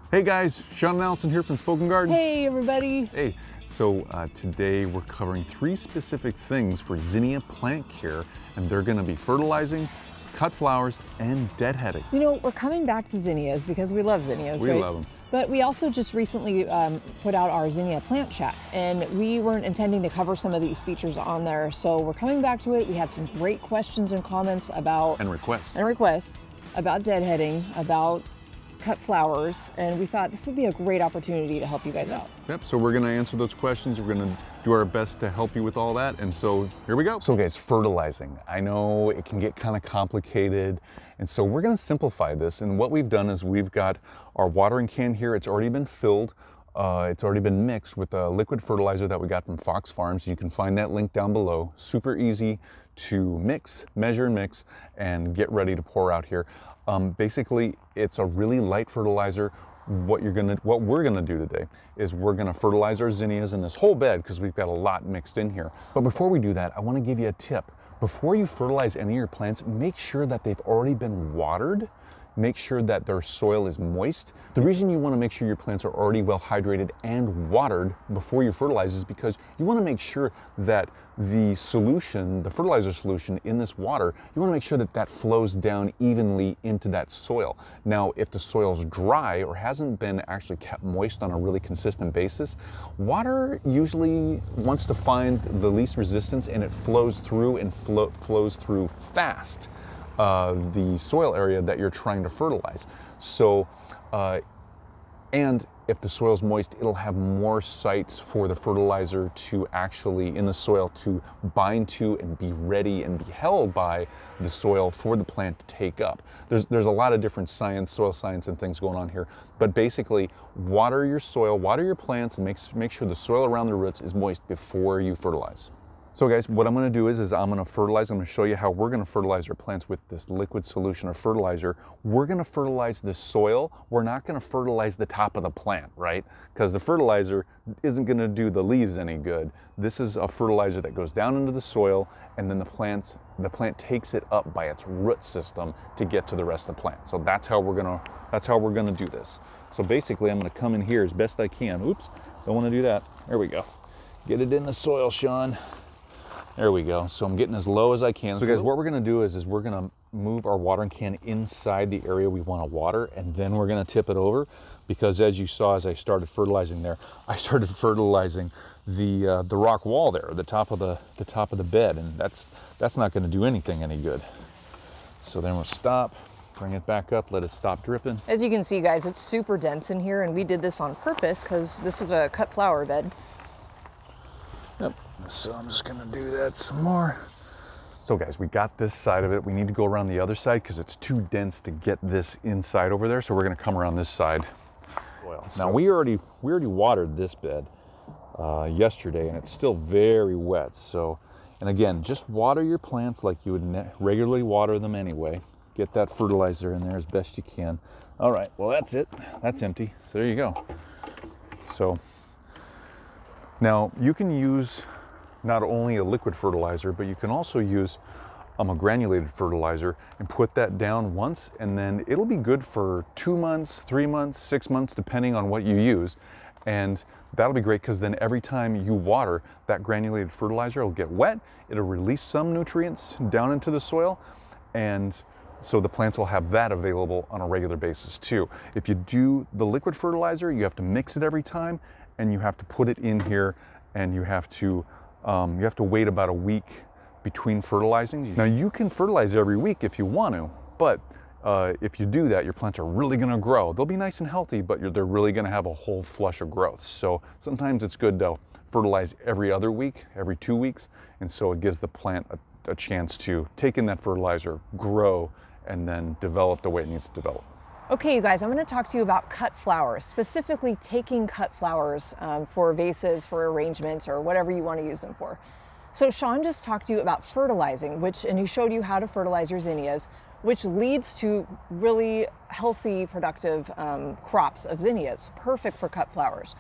Hey guys, Sean and Allison here from Spoken Garden. Hey everybody. Hey, so today we're covering 3 specific things for zinnia plant care, and they're gonna be fertilizing, cut flowers, and deadheading. You know, we're coming back to zinnias because we love zinnias, We right? love them. But we also just recently put out our zinnia plant chat, and we weren't intending to cover some of these features on there, so we're coming back to it. We had some great questions and comments about And requests. about deadheading, about cut flowers, and we thought this would be a great opportunity to help you guys out. Yep, so we're gonna answer those questions. We're gonna do our best to help you with all that, and so here we go. So guys, fertilizing. I know it can get kind of complicated, and so we're gonna simplify this, and what we've done is we've got our watering can here. It's already been filled. It's already been mixed with a liquid fertilizer that we got from Fox Farms. You can find that link down below. Super easy to mix, measure and mix, and get ready to pour out here. Basically, it's a really light fertilizer. What we're gonna do today is we're gonna fertilize our zinnias in this whole bed because we've got a lot mixed in here. But before we do that, I wanna give you a tip. Before you fertilize any of your plants, make sure that they've already been watered. Make sure that their soil is moist. The reason you want to make sure your plants are already well hydrated and watered before you fertilize is because you want to make sure that the solution, the fertilizer solution in this water, you want to make sure that that flows down evenly into that soil. Now, if the soil's dry or hasn't been actually kept moist on a really consistent basis, water usually wants to find the least resistance, and it flows through and flows through fast. The soil area that you're trying to fertilize. So, and if the soil's moist, it'll have more sites for the fertilizer to actually, in the soil, to bind to and be ready and be held by the soil for the plant to take up. There's a lot of different science, soil science and things going on here, but basically water your soil, water your plants, and make sure the soil around the roots is moist before you fertilize. So guys, what I'm gonna do is I'm gonna fertilize. I'm gonna show you how we're gonna fertilize our plants with this liquid solution of fertilizer. We're gonna fertilize the soil. We're not gonna fertilize the top of the plant, right? Because the fertilizer isn't gonna do the leaves any good. This is a fertilizer that goes down into the soil, and then the plant takes it up by its root system to get to the rest of the plant. So that's how we're gonna do this. So basically, I'm gonna come in here as best I can. Oops, don't wanna do that. There we go. Get it in the soil, Sean. There we go. So I'm getting as low as I can. So guys, what we're gonna do is we're gonna move our watering can inside the area we wanna water, and then we're gonna tip it over, because as you saw, as I started fertilizing there, I started fertilizing the rock wall there, the top of the bed, and that's not gonna do anything any good. So then we'll stop, bring it back up, let it stop dripping. As you can see, guys, it's super dense in here, and we did this on purpose because this is a cut flower bed. Yep. So I'm just gonna do that some more. So guys, we got this side of it. We need to go around the other side because it's too dense to get this inside over there. So we're gonna come around this side. Now we already watered this bed yesterday, and it's still very wet. So, and again, just water your plants like you would regularly water them anyway. Get that fertilizer in there as best you can. All right, well that's it. That's empty. So there you go. So now you can use not only a liquid fertilizer, but you can also use a granulated fertilizer and put that down once, and then it'll be good for 2 months, 3 months, 6 months, depending on what you use. And that'll be great because then every time you water, that granulated fertilizer will get wet, it'll release some nutrients down into the soil, and so the plants will have that available on a regular basis too. If you do the liquid fertilizer, you have to mix it every time, and you have to put it in here, and you have to wait about a week between fertilizing. Now you can fertilize every week if you want to, but if you do that, your plants are really gonna grow. They'll be nice and healthy, but they're really gonna have a whole flush of growth. So sometimes it's good to fertilize every other week, every 2 weeks, and so it gives the plant a chance to take in that fertilizer, grow, and then develop the way it needs to develop. Okay, you guys, I'm going to talk to you about cut flowers, specifically taking cut flowers for vases, for arrangements, or whatever you want to use them for. So Sean just talked to you about fertilizing, and he showed you how to fertilize your zinnias, which leads to really healthy, productive crops of zinnias, perfect for cut flowers.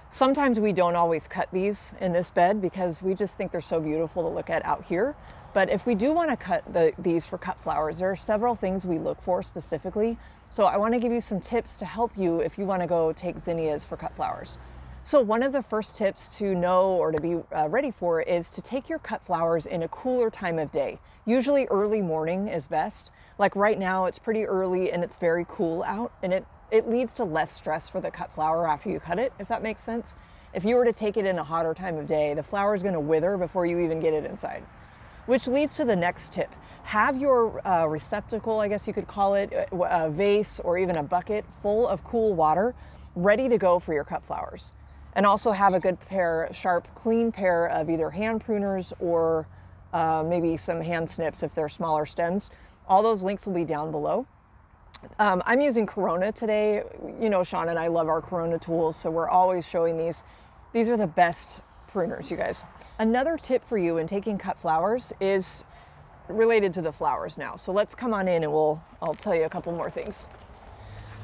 Sometimes we don't always cut these in this bed because we just think they're so beautiful to look at out here. But if we do want to cut these for cut flowers, there are several things we look for specifically. So I want to give you some tips to help you if you want to go take zinnias for cut flowers. So one of the first tips to know or to be ready for is to take your cut flowers in a cooler time of day. Usually early morning is best. Like right now it's pretty early and it's very cool out, and it leads to less stress for the cut flower after you cut it, if that makes sense. If you were to take it in a hotter time of day, the flower is going to wither before you even get it inside. Which leads to the next tip. Have your receptacle, I guess you could call it, a vase or even a bucket full of cool water ready to go for your cut flowers. And also have a good pair, sharp, clean pair of either hand pruners or maybe some hand snips if they're smaller stems. All those links will be down below. I'm using Corona today. You know, Sean and I love our Corona tools, so we're always showing these. These are the best pruners, you guys. Another tip for you in taking cut flowers is related to the flowers now. So let's come on in and I'll tell you a couple more things.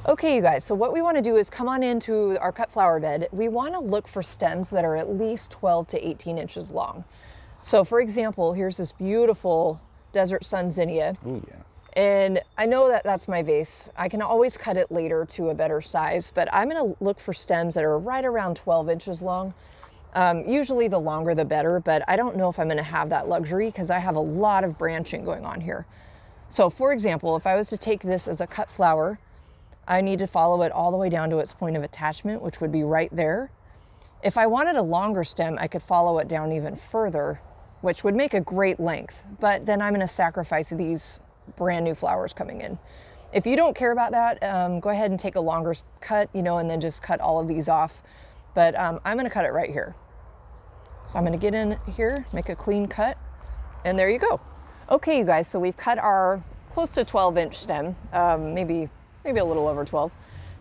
Okay, you guys, so what we want to do is come on into our cut flower bed. We want to look for stems that are at least 12 to 18 inches long. So for example, here's this beautiful desert sun zinnia. Ooh, yeah. And I know that that's my vase. I can always cut it later to a better size, but I'm going to look for stems that are right around 12 inches long. Usually the longer the better, but I don't know if I'm going to have that luxury because I have a lot of branching going on here. So for example, if I was to take this as a cut flower, I need to follow it all the way down to its point of attachment, which would be right there. If I wanted a longer stem, I could follow it down even further, which would make a great length, but then I'm going to sacrifice these brand new flowers coming in. If you don't care about that, go ahead and take a longer cut, you know, and then just cut all of these off. But I'm going to cut it right here. So I'm going to get in here, make a clean cut, and there you go. Okay, you guys, so we've cut our close to 12-inch stem, maybe a little over 12.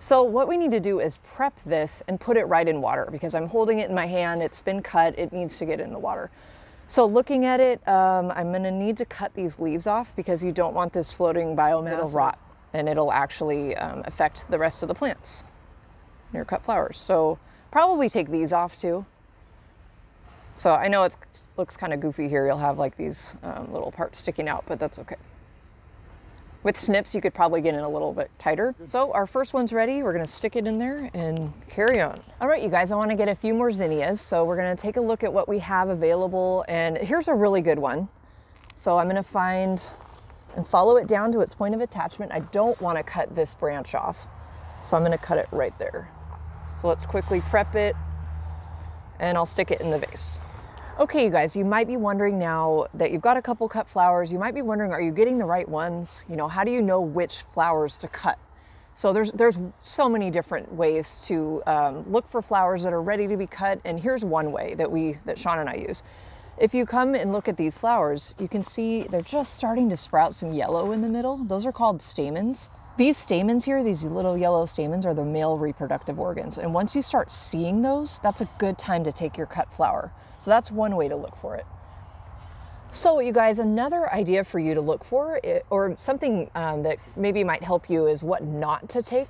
So what we need to do is prep this and put it right in water because I'm holding it in my hand. It's been cut. It needs to get in the water. So looking at it, I'm going to need to cut these leaves off because you don't want this floating biomass. It'll rot and it'll actually affect the rest of the plants, your cut flowers. So probably take these off too. So I know it looks kind of goofy here. You'll have like these little parts sticking out, but that's okay. With snips, you could probably get in a little bit tighter. So our first one's ready. We're gonna stick it in there and carry on. All right, you guys, I wanna get a few more zinnias. So we're gonna take a look at what we have available. And here's a really good one. So I'm gonna find and follow it down to its point of attachment. I don't wanna cut this branch off. So I'm gonna cut it right there. So let's quickly prep it and I'll stick it in the vase. Okay, you guys, you might be wondering now that you've got a couple cut flowers, you might be wondering, are you getting the right ones? You know, how do you know which flowers to cut? So there's so many different ways to look for flowers that are ready to be cut. And here's one way that Sean and I use. If you come and look at these flowers, you can see they're just starting to sprout some yellow in the middle. Those are called stamens. These stamens here, these little yellow stamens, are the male reproductive organs. And once you start seeing those, that's a good time to take your cut flower. So that's one way to look for it. So you guys, another idea for you to look for, or something that maybe might help you, is what not to take.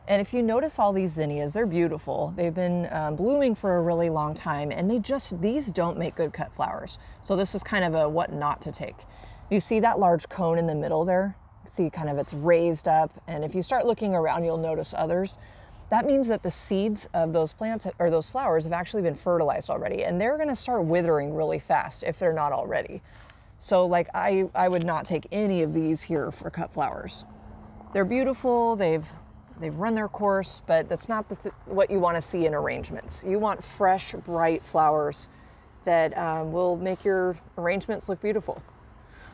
And if you notice all these zinnias, they're beautiful. They've been blooming for a really long time, and these don't make good cut flowers. So this is kind of a what not to take. You see that large cone in the middle there? See kind of it's raised up, and if you start looking around, you'll notice others. That means that the seeds of those plants or those flowers have actually been fertilized already, and they're gonna start withering really fast if they're not already. So like I would not take any of these here for cut flowers. They're beautiful, they've run their course, but that's not what you wanna see in arrangements. You want fresh, bright flowers that will make your arrangements look beautiful.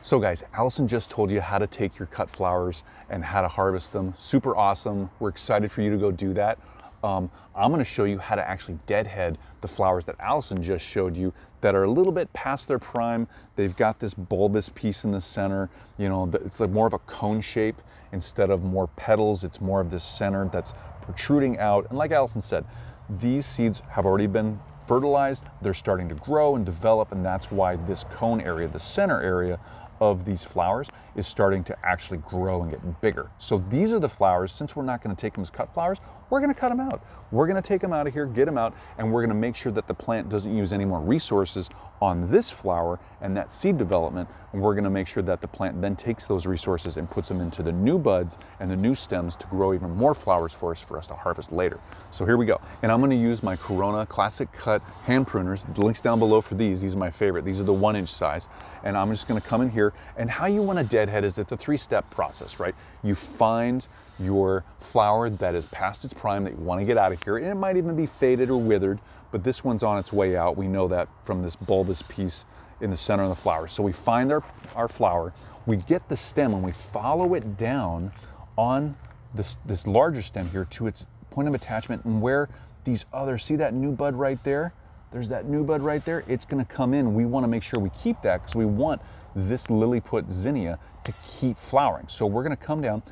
So guys, Allison just told you how to take your cut flowers and how to harvest them. Super awesome. We're excited for you to go do that. I'm going to show you how to actually deadhead the flowers that Allison just showed you that are a little bit past their prime. They've got this bulbous piece in the center. You know, it's like more of a cone shape instead of more petals. It's more of this center that's protruding out. And like Allison said, these seeds have already been fertilized. They're starting to grow and develop, and that's why this cone area, the center area of these flowers, is starting to actually grow and get bigger. So these are the flowers. Since we're not going to take them as cut flowers, we're gonna cut them out. We're gonna take them out of here, get them out, and we're gonna make sure that the plant doesn't use any more resources on this flower and that seed development, and we're gonna make sure that the plant then takes those resources and puts them into the new buds and the new stems to grow even more flowers for us to harvest later. So here we go. And I'm gonna use my Corona Classic Cut hand pruners. The link's down below for these. These are my favorite. These are the 1-inch size. And I'm just gonna come in here, and how you wanna deadhead is it's a 3-step process, right? You find your flower that is past its prime that you wanna get out of here, and it might even be faded or withered, but this one's on its way out. We know that from this bulbous piece in the center of the flower. So we find our flower, we get the stem, and we follow it down on this larger stem here to its point of attachment, and where these other, see that new bud right there? There's that new bud right there. It's gonna come in. We wanna make sure we keep that because we want this lily-put zinnia to keep flowering. So we're gonna come down,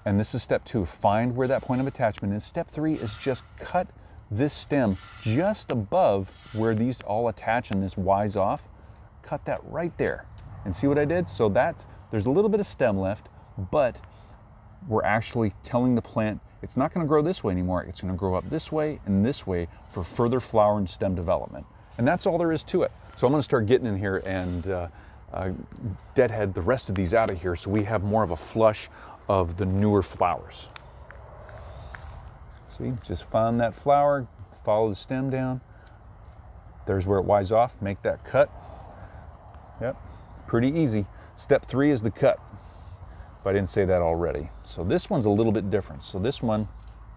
and this is step 2, find where that point of attachment is. Step 3 is just cut this stem just above where these all attach and this Y's off. Cut that right there. And see what I did? So there's a little bit of stem left, but we're actually telling the plant it's not gonna grow this way anymore. It's gonna grow up this way and this way for further flower and stem development. And that's all there is to it. So I'm gonna start getting in here and deadhead the rest of these out of here so we have more of a flush of the newer flowers. See, just find that flower, follow the stem down. There's where it Y's off, make that cut. Yep, pretty easy. Step 3 is the cut, if I didn't say that already. So this one's a little bit different. So this one,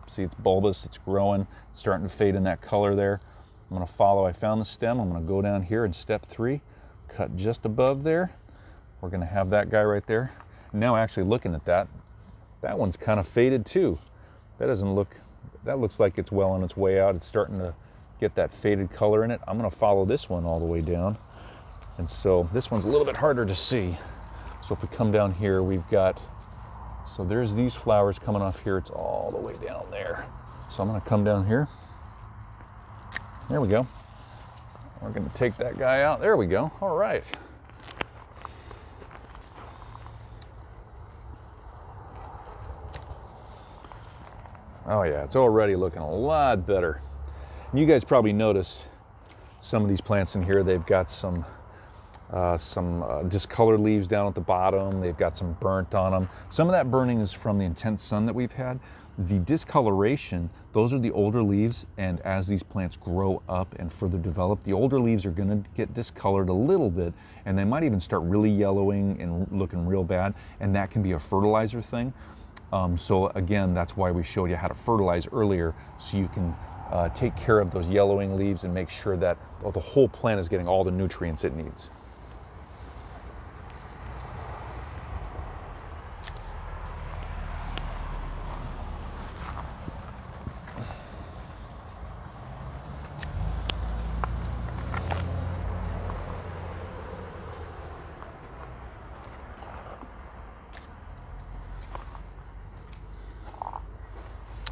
see, it's bulbous, it's growing, it's starting to fade in that color there. I'm gonna follow, I found the stem, I'm gonna go down here in step 3, cut just above there. We're gonna have that guy right there. Now actually looking at that one's kind of faded too. That looks like it's well on its way out. It's starting to get that faded color in it. I'm gonna follow this one all the way down. And so this one's a little bit harder to see. So if we come down here, we've got, so there's these flowers coming off here. It's all the way down there. So I'm gonna come down here. There we go. We're gonna take that guy out. There we go, all right. Oh yeah, it's already looking a lot better. And you guys probably notice some of these plants in here, they've got some discolored leaves down at the bottom. They've got some burnt on them. Some of that burning is from the intense sun that we've had. The discoloration, those are the older leaves, and as these plants grow up and further develop, the older leaves are gonna get discolored a little bit, and they might even start really yellowing and looking real bad, and that can be a fertilizer thing. So again, that's why we showed you how to fertilize earlier, so you can take care of those yellowing leaves and make sure that the whole plant is getting all the nutrients it needs.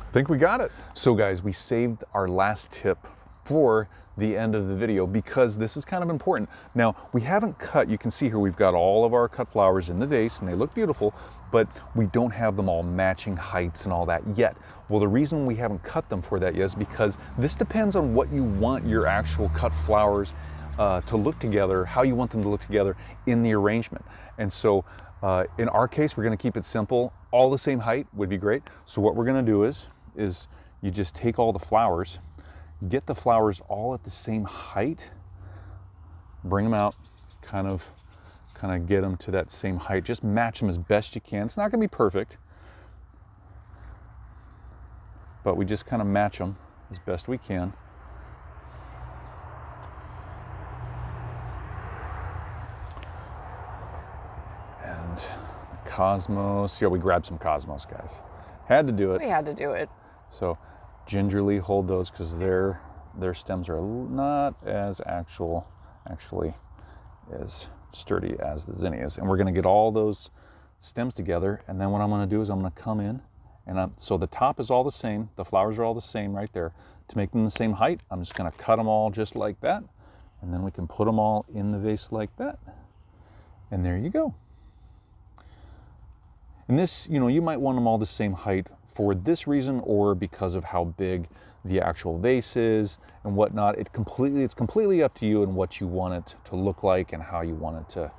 I think we got it. So guys, we saved our last tip for the end of the video because this is kind of important. Now, we haven't cut, you can see here we've got all of our cut flowers in the vase and they look beautiful, but we don't have them all matching heights and all that yet. Well, the reason we haven't cut them for that yet is because this depends on what you want your actual cut flowers to look together, how you want them to look together in the arrangement. And so in our case, we're gonna keep it simple. All the same height would be great. So what we're gonna do is you just take all the flowers, get the flowers all at the same height, bring them out, kind of get them to that same height. Just match them as best you can. It's not gonna be perfect, but we just kind of match them as best we can. And the cosmos, yeah, we grabbed some cosmos, guys. Had to do it. We had to do it. So gingerly hold those because their stems are not as actually as sturdy as the zinnias. And we're gonna get all those stems together, and then what I'm gonna do is I'm gonna come in, and so the top is all the same, the flowers are all the same right there. To make them the same height, I'm just gonna cut them all just like that, and then we can put them all in the vase like that. And there you go. And this, you know, you might want them all the same height for this reason or because of how big the actual vase is and whatnot. It's completely up to you and what you want it to look like and how you want it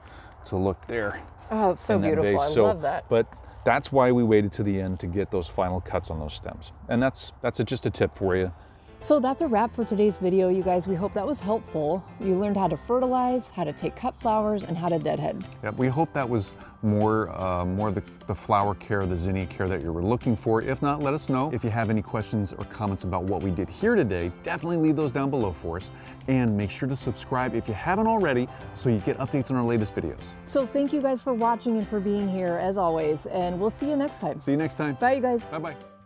to look there. Oh, it's so beautiful. I love that. But that's why we waited to the end to get those final cuts on those stems. And that's just a tip for you. So that's a wrap for today's video, you guys. We hope that was helpful. You learned how to fertilize, how to take cut flowers, and how to deadhead. Yeah, we hope that was more the flower care, the zinnia care that you were looking for. If not, let us know. If you have any questions or comments about what we did here today, definitely leave those down below for us. And make sure to subscribe if you haven't already so you get updates on our latest videos. So thank you guys for watching and for being here as always, and we'll see you next time. See you next time. Bye, you guys. Bye-bye.